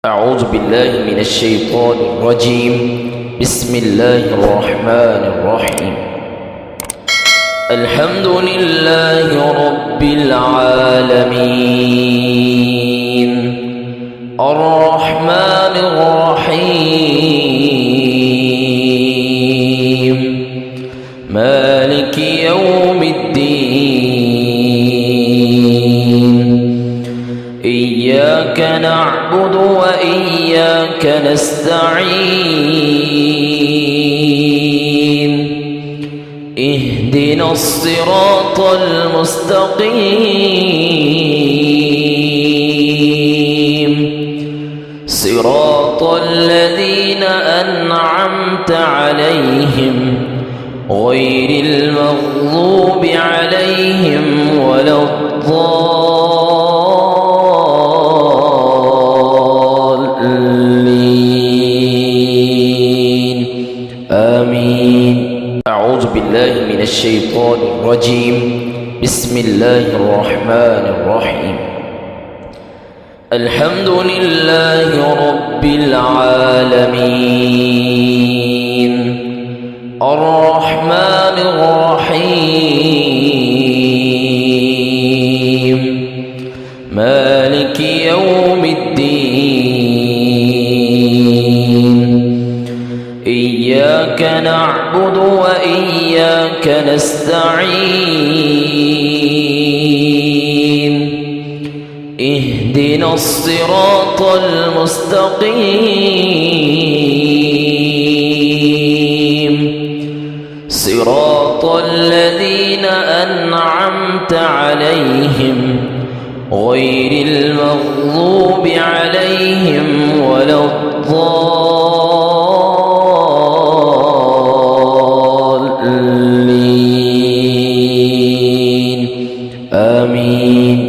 أعوذ بالله من الشيطان الرجيم. بسم الله الرحمن الرحيم. الحمد لله رب العالمين الرحمن الرحيم مالك يوم الدين. إياك نعبد وإياك نستعين. اهدنا الصراط المستقيم صراط الذين أنعمت عليهم غير المغضوب عليهم ولا الضالين آمين. أعوذ بالله من الشيطان الرجيم. بسم الله الرحمن الرحيم. الحمد لله رب العالمين الرحمن الرحيم مالك يوم الدين. إياك نعبد وإياك نستعين. اهدنا الصراط المستقيم صراط الذين أنعمت عليهم غير المغضوب عليهم ولا الضالين آمين.